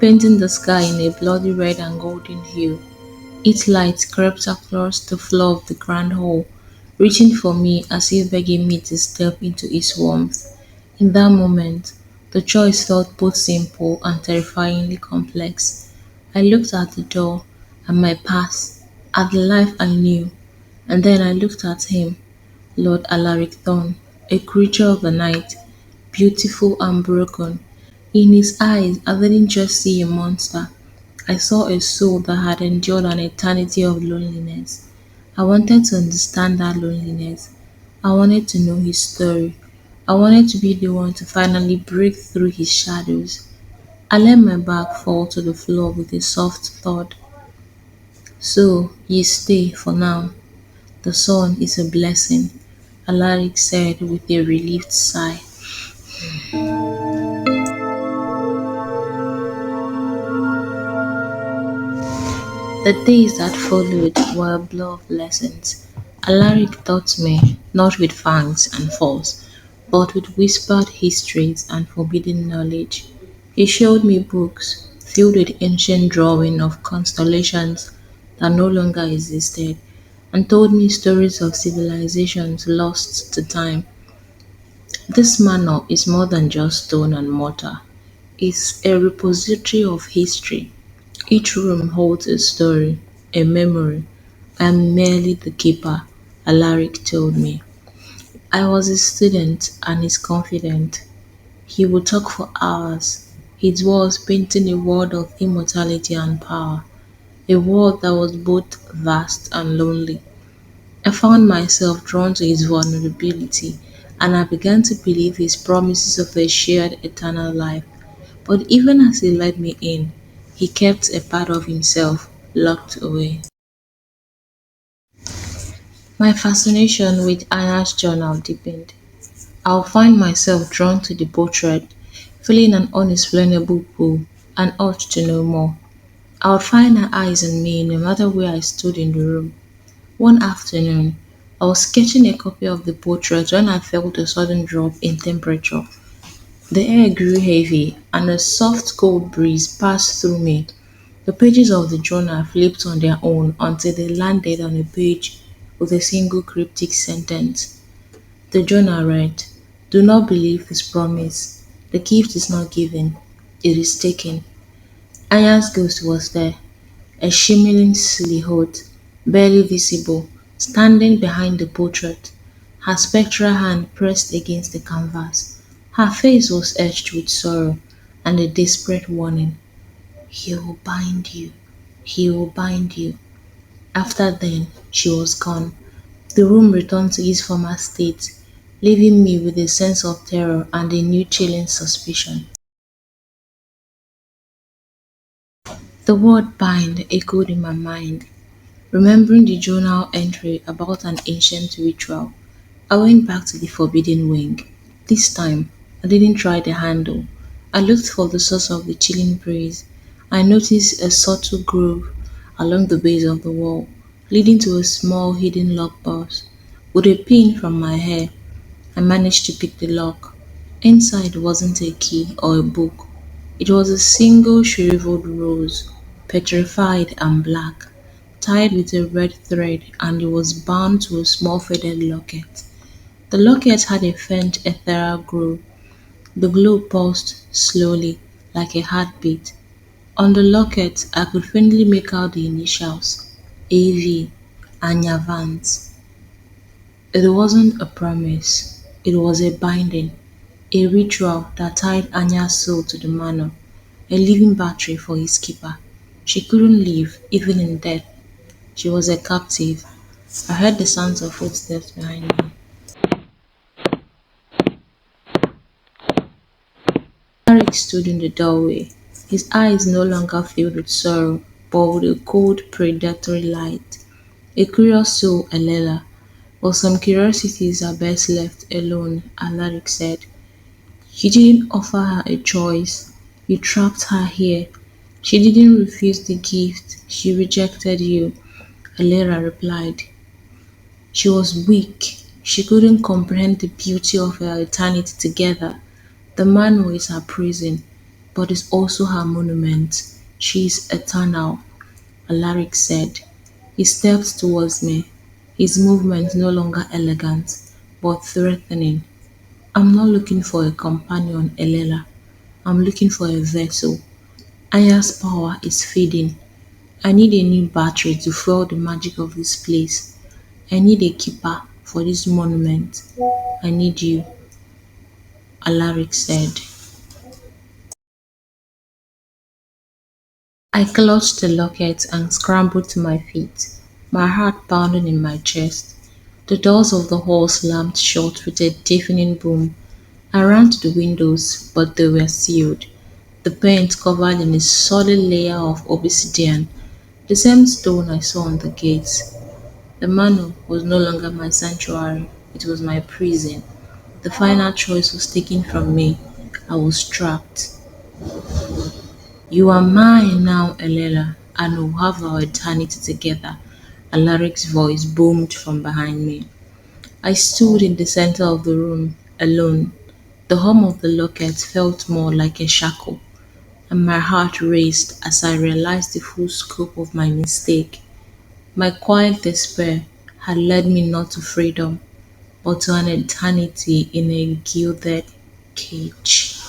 painting the sky in a bloody red and golden hue. Its light crept across the floor of the grand hall, reaching for me as if begging me to step into its warmth. In that moment, the choice felt both simple and terrifyingly complex. I looked at the door, at my past, at the life I knew, and then I looked at him, Lord Alaric Thorn, a creature of the night, beautiful and broken. In his eyes, I didn't just see a monster. I saw a soul that had endured an eternity of loneliness. I wanted to understand that loneliness. I wanted to know his story. I wanted to be the one to finally break through his shadows. I let my back fall to the floor with a soft thud. So, you stay for now. The sun is a blessing, Alaric said with a relieved sigh. The days that followed were a blur of lessons. Alaric taught me, not with fangs and force, but with whispered histories and forbidden knowledge. He showed me books filled with ancient drawings of constellations that no longer existed, and told me stories of civilizations lost to time. This manor is more than just stone and mortar. It's a repository of history. Each room holds a story, a memory. I'm merely the keeper, Alaric told me. I was his student and his confidant. He would talk for hours, his walls painting a world of immortality and power, a world that was both vast and lonely. I found myself drawn to his vulnerability, and I began to believe his promises of a shared eternal life. But even as he let me in, he kept a part of himself locked away. My fascination with Anna's journal deepened. I'll find myself drawn to the portrait, feeling an unexplainable pull, an urge to know more. I would find her eyes on me no matter where I stood in the room. One afternoon, I was sketching a copy of the portrait when I felt a sudden drop in temperature. The air grew heavy, and a soft cold breeze passed through me. The pages of the journal flipped on their own until they landed on a page with a single cryptic sentence. The journal read, "Do not believe his promise. The gift is not given, it is taken." Aya's ghost was there, a shimmering silhouette, barely visible, standing behind the portrait, her spectral hand pressed against the canvas. Her face was etched with sorrow and a desperate warning. "He will bind you. He will bind you." After then, she was gone. The room returned to its former state, leaving me with a sense of terror and a new chilling suspicion. The word bind echoed in my mind, remembering the journal entry about an ancient ritual. I went back to the forbidden wing. This time, I didn't try the handle. I looked for the source of the chilling breeze. I noticed a subtle groove along the base of the wall, leading to a small hidden lock box. With a pin from my hair, I managed to pick the lock. Inside wasn't a key or a book. It was a single shriveled rose, petrified and black, tied with a red thread, and it was bound to a small faded locket. The locket had a faint ethereal glow. The glow pulsed slowly, like a heartbeat. On the locket, I could faintly make out the initials, AV, Anya Vance. It wasn't a promise, it was a binding, a ritual that tied Anya's soul to the manor, a living battery for his keeper. She couldn't leave, even in death. She was a captive. I heard the sounds of footsteps behind me. Eric stood in the doorway, his eyes no longer filled with sorrow, but with a cold, predatory light. A curious soul, Elela, but some curiosities are best left alone, Alaric said. You didn't offer her a choice. You trapped her here. She didn't refuse the gift. She rejected you, Elara replied. She was weak. She couldn't comprehend the beauty of our eternity together. The man was her prison. but is also her monument. She is eternal, Alaric said. He stepped towards me, his movement no longer elegant, but threatening. I'm not looking for a companion, Elela. I'm looking for a vessel. Aya's power is fading. I need a new battery to fuel the magic of this place. I need a keeper for this monument. I need you, Alaric said. I clutched the locket and scrambled to my feet, my heart pounding in my chest. The doors of the hall slammed shut with a deafening boom. I ran to the windows, but they were sealed, the paint covered in a solid layer of obsidian, the same stone I saw on the gates. The manor was no longer my sanctuary, it was my prison. The final choice was taken from me. I was trapped. You are mine now, Elela, and we'll have our eternity together. Alaric's voice boomed from behind me. I stood in the center of the room, alone. The hum of the locket felt more like a shackle, and my heart raced as I realized the full scope of my mistake. My quiet despair had led me not to freedom, but to an eternity in a gilded cage.